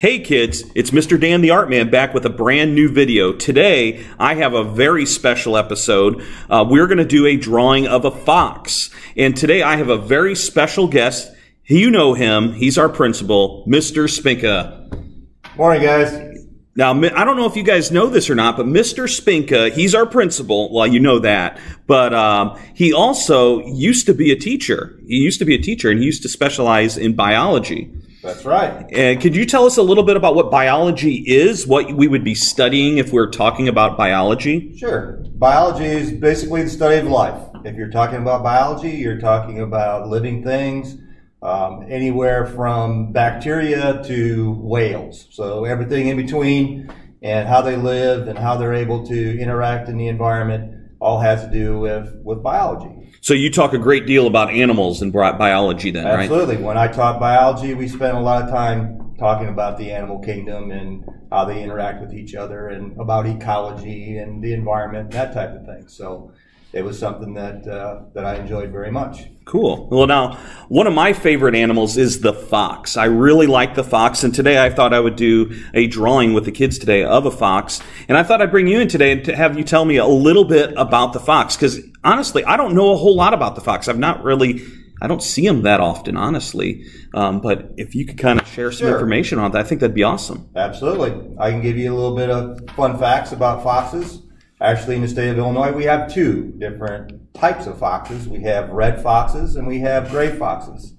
Hey kids, it's Mr. Dan the Art Man back with a brand new video. Today, I have a very special episode. We're going to do a drawing of a fox. And today I have a very special guest. You know him. He's our principal, Mr. Spinka. Morning, guys. Now, I don't know if you guys know this or not, but Mr. Spinka, he's our principal. Well, you know that. But he also used to be a teacher. He used to be a teacher, and he used to specialize in biology. That's right. And could you tell us a little bit about what biology is, what we would be studying if we're talking about biology? Sure. Biology is basically the study of life. If you're talking about biology, you're talking about living things, anywhere from bacteria to whales. So everything in between and how they live and how they're able to interact in the environment all has to do with biology. So you talk a great deal about animals and biology then, right? Absolutely. When I taught biology, we spent a lot of time talking about the animal kingdom and how they interact with each other and about ecology and the environment, that type of thing. So it was something that I enjoyed very much. Cool. Well, now, one of my favorite animals is the fox. I really like the fox, and today I thought I would do a drawing with the kids today of a fox. And I thought I'd bring you in today to have you tell me a little bit about the fox, because honestly, I don't know a whole lot about the fox. I don't see him that often, honestly. But if you could kind of share some information on that, I think that'd be awesome. Absolutely. I can give you a little bit of fun facts about foxes. Actually, in the state of Illinois, we have two different types of foxes. We have red foxes and we have gray foxes.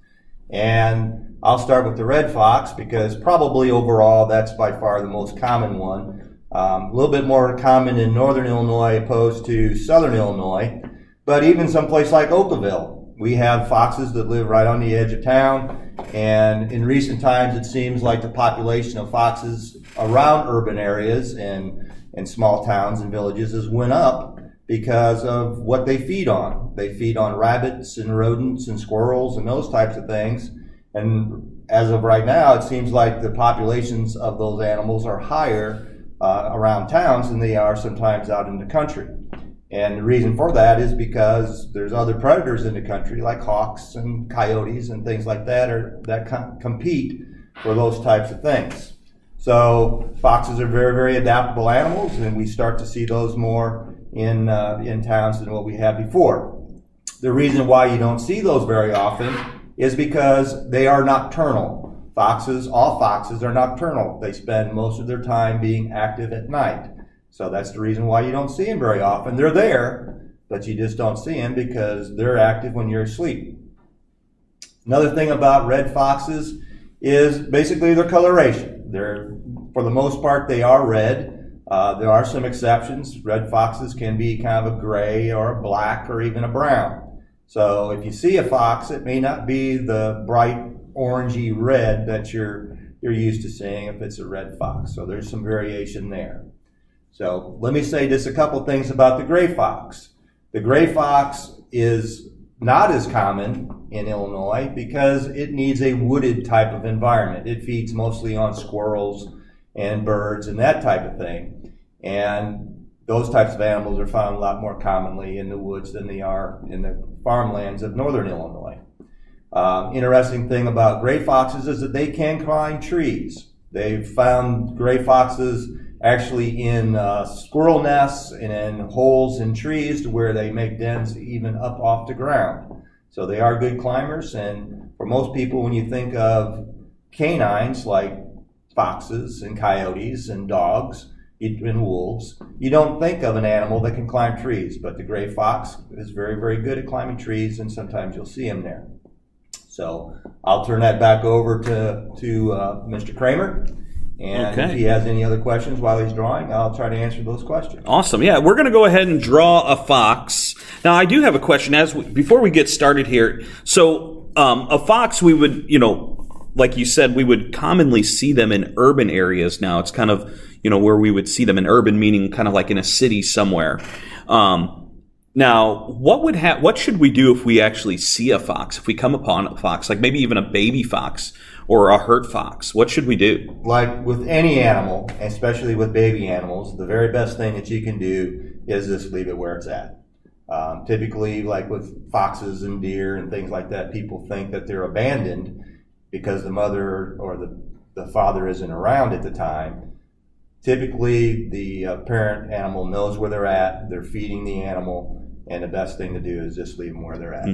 And I'll start with the red fox because probably overall that's by far the most common one. A little bit more common in northern Illinois opposed to southern Illinois. But even someplace like Oakville, we have foxes that live right on the edge of town. And in recent times, it seems like the population of foxes around urban areas and small towns and villages has went up because of what they feed on. They feed on rabbits and rodents and squirrels and those types of things. And as of right now, it seems like the populations of those animals are higher around towns than they are sometimes out in the country. And the reason for that is because there's other predators in the country like hawks and coyotes and things like that that compete for those types of things. So foxes are very, very adaptable animals, and we start to see those more in towns than what we had before. The reason why you don't see those very often is because they are nocturnal. All foxes are nocturnal. They spend most of their time being active at night. So that's the reason why you don't see them very often. They're there, but you just don't see them because they're active when you're asleep. Another thing about red foxes is basically their coloration. For the most part, they are red. There are some exceptions. Red foxes can be kind of a gray or a black or even a brown. So if you see a fox, it may not be the bright orangey red that you're used to seeing if it's a red fox. So there's some variation there. So let me say just a couple things about the gray fox. The gray fox is not as common in Illinois because it needs a wooded type of environment. It feeds mostly on squirrels and birds and that type of thing. And those types of animals are found a lot more commonly in the woods than they are in the farmlands of northern Illinois. Interesting thing about gray foxes is that they can climb trees. They've found gray foxes actually in squirrel nests and in holes in trees to where they make dens even up off the ground. So they are good climbers, and for most people, when you think of canines like foxes and coyotes and dogs and wolves, you don't think of an animal that can climb trees, but the gray fox is very, very good at climbing trees, and sometimes you'll see him there. So I'll turn that back over to Mr. Kramer. And if he has any other questions while he's drawing, I'll try to answer those questions. Awesome. Yeah, we're going to go ahead and draw a fox. Now, I do have a question before we get started here. So a fox, we would, like you said, we would commonly see them in urban areas now. It's kind of, where we would see them in urban, meaning kind of like in a city somewhere. Now, what should we do if we actually see a fox, if we come upon a fox, like maybe even a baby fox or a hurt fox? What should we do? Like with any animal, especially with baby animals, the very best thing that you can do is just leave it where it's at. Typically, like with foxes and deer and things like that, people think that they're abandoned because the mother or the the father isn't around at the time, typically the parent animal knows where they're at, they're feeding the animal, and the best thing to do is just leave them where they're at.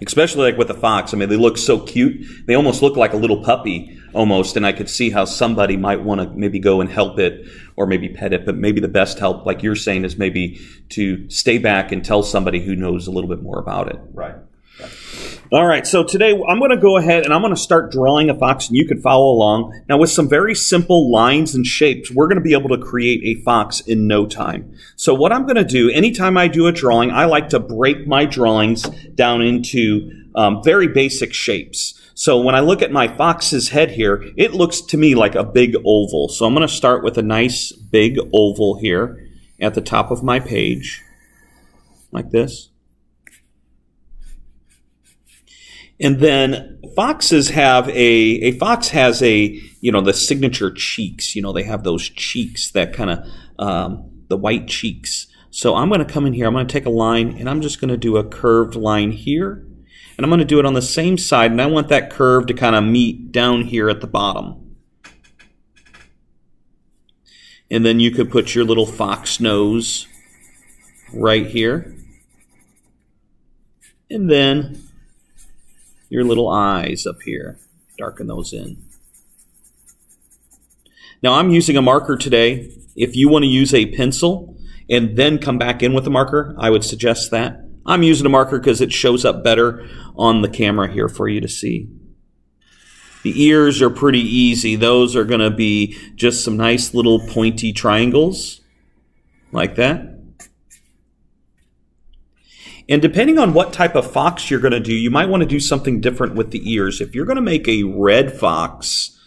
Especially like with the fox. I mean, they look so cute. They almost look like a little puppy almost, and I could see how somebody might want to maybe go and help it or maybe pet it, but maybe the best help, like you're saying, is maybe to stay back and tell somebody who knows a little bit more about it. Right. All right, so today I'm going to go ahead and I'm going to start drawing a fox, and you can follow along. Now, with some very simple lines and shapes, we're going to be able to create a fox in no time. So what I'm going to do, anytime I do a drawing, I like to break my drawings down into very basic shapes. So when I look at my fox's head here, it looks to me like a big oval. So I'm going to start with a nice big oval here at the top of my page, like this. And then foxes have a fox has a, the signature cheeks. They have those cheeks, that kind of, the white cheeks. So I'm going to come in here, I'm going to take a line, and I'm just going to do a curved line here. And I'm going to do it on the same side, and I want that curve to kind of meet down here at the bottom. And then you could put your little fox nose right here. And then your little eyes up here. Darken those in. Now I'm using a marker today. If you want to use a pencil and then come back in with a marker, I would suggest that. I'm using a marker because it shows up better on the camera here for you to see. The ears are pretty easy. Those are going to be just some nice little pointy triangles, like that. And depending on what type of fox you're going to do, you might want to do something different with the ears. If you're going to make a red fox,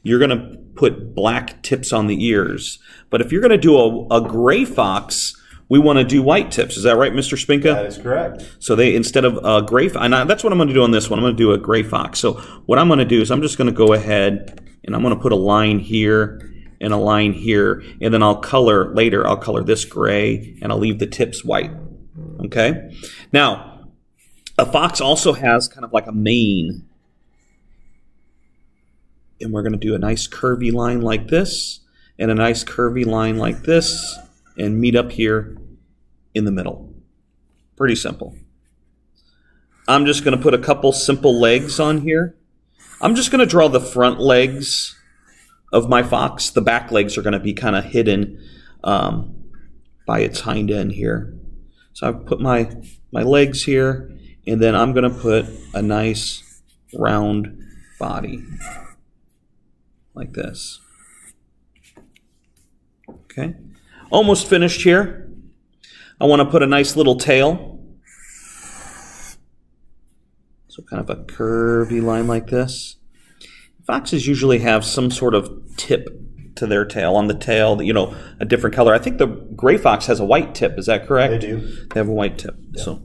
you're going to put black tips on the ears. But if you're going to do a gray fox, we want to do white tips. Is that right, Mr. Spinka? That is correct. So they, instead of a gray, and that's what I'm going to do on this one. I'm going to do a gray fox. So what I'm going to do is I'm just going to go ahead and I'm going to put a line here and a line here, and then I'll color later. I'll color this gray and I'll leave the tips white. Okay. Now, a fox also has kind of like a mane, and we're going to do a nice curvy line like this and a nice curvy line like this, and meet up here in the middle. Pretty simple. I'm just going to put a couple simple legs on here. I'm just going to draw the front legs of my fox. The back legs are going to be kind of hidden by its hind end here. So I've put my legs here, and then I'm going to put a nice round body like this. Okay. Almost finished here. I want to put a nice little tail. So kind of a curvy line like this. Foxes usually have some sort of tip to their tail. On the tail, a different color. I think the gray fox has a white tip. Is that correct? They do. They have a white tip. Yeah. So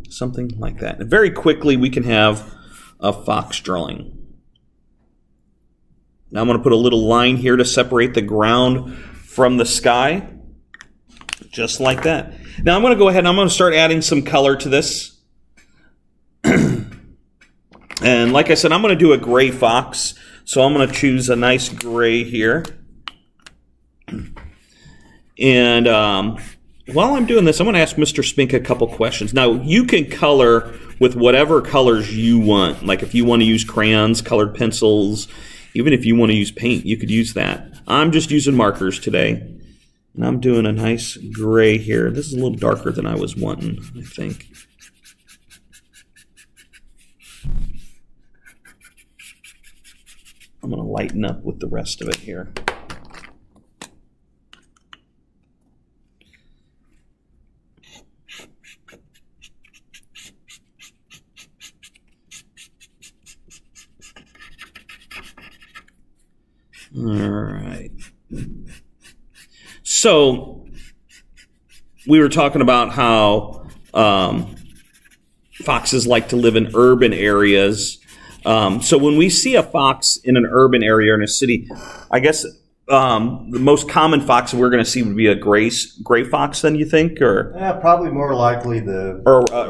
something like that. And very quickly we can have a fox drawing. Now I'm going to put a little line here to separate the ground from the sky. Just like that. Now I'm going to go ahead and I'm going to start adding some color to this. And like I said, I'm going to do a gray fox. So I'm going to choose a nice gray here. And while I'm doing this, I'm going to ask Mr. Spinka a couple questions. Now, you can color with whatever colors you want. Like if you want to use crayons, colored pencils, even if you want to use paint, you could use that. I'm just using markers today. And I'm doing a nice gray here. This is a little darker than I was wanting, I think. I'm going to lighten up with the rest of it here. All right. So we were talking about how foxes like to live in urban areas. So when we see a fox in an urban area or in a city, I guess the most common fox we're going to see would be a gray fox, then, you think? Or yeah, probably more likely the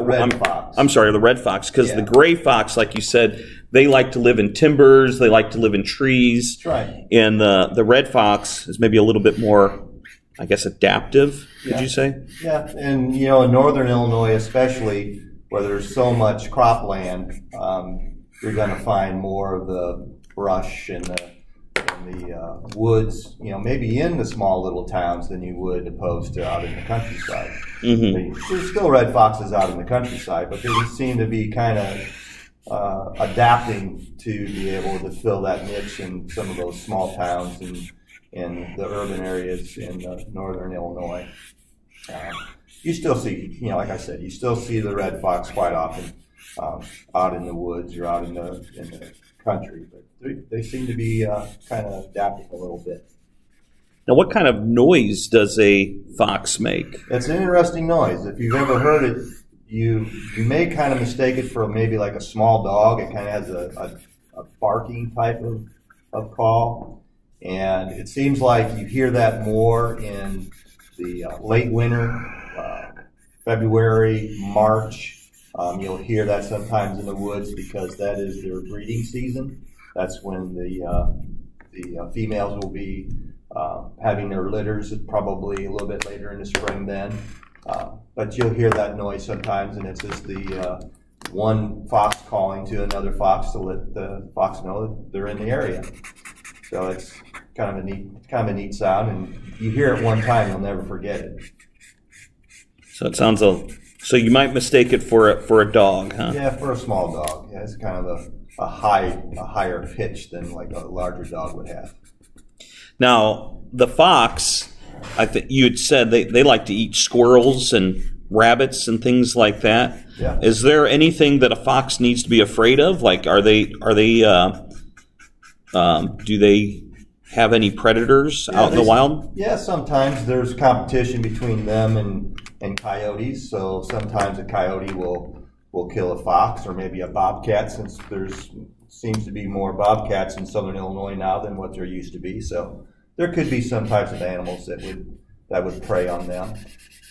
red fox. I'm sorry, the red fox, because the gray fox, like you said, they like to live in timbers. They like to live in trees. That's right. And the red fox is maybe a little bit more, I guess, adaptive, could you say? Yeah, and you know, in northern Illinois especially, where there's so much cropland, you're going to find more of the brush and the woods, you know, maybe in the small little towns than you would opposed to out in the countryside. There's still red foxes out in the countryside, but they just seem to be kind of adapting to be able to fill that niche in some of those small towns and in the urban areas in northern Illinois. You still see, you know, like I said, you still see the red fox quite often out in the woods or out in the country, but they seem to be kind of adapting a little bit. Now, what kind of noise does a fox make? It's an interesting noise. If you've ever heard it, you may kind of mistake it for maybe like a small dog. It kind of has a barking type of call. And it seems like you hear that more in the late winter, February, March. You'll hear that sometimes in the woods because that is their breeding season. That's when the females will be having their litters, probably a little bit later in the spring then. But you'll hear that noise sometimes, and it's just the one fox calling to another fox to let the fox know that they're in the area. So it's kind of a neat sound, and you hear it one time, you'll never forget it. So it sounds so you might mistake it for a dog, huh? Yeah, for a small dog. Yeah, it's kind of a higher pitch than like a larger dog would have. Now, the fox, I think you had said they like to eat squirrels and rabbits and things like that. Yeah. Is there anything that a fox needs to be afraid of? Like, do they have any predators out in the wild? Yeah, sometimes there's competition between them and coyotes. So sometimes a coyote will kill a fox or maybe a bobcat, since seems to be more bobcats in southern Illinois now than what there used to be. So there could be some types of animals that would prey on them.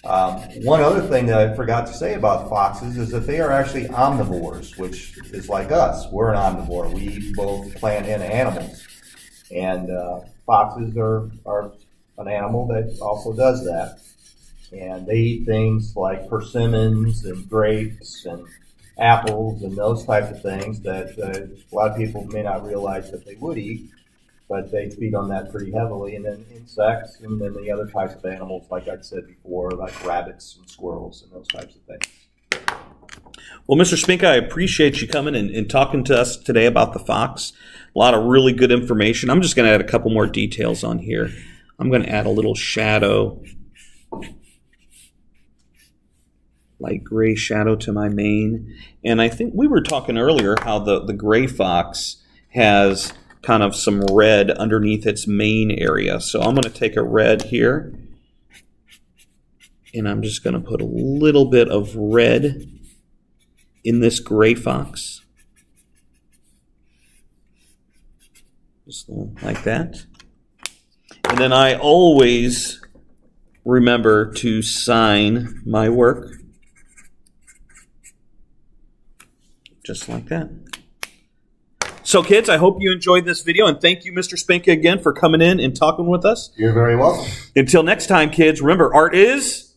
One other thing that I forgot to say about foxes is that they are actually omnivores, which is like us. We're an omnivore. We eat both plant and animals. And foxes are an animal that also does that. And they eat things like persimmons and grapes and apples and those types of things that a lot of people may not realize that they would eat, but they feed on that pretty heavily. And then insects, and then the other types of animals, like I said before, like rabbits and squirrels and those types of things. Well, Mr. Spinka, I appreciate you coming and talking to us today about the fox. A lot of really good information. I'm just going to add a couple more details on here. I'm going to add a little shadow, light gray shadow to my mane. And I think we were talking earlier how the gray fox has kind of some red underneath its mane area. So I'm going to take a red here, and I'm just going to put a little bit of red in this gray fox. Just like that. And then I always remember to sign my work. Just like that. So, kids, I hope you enjoyed this video, and thank you, Mr. Spinka, again for coming in and talking with us. You're very welcome. Until next time, kids, remember, art is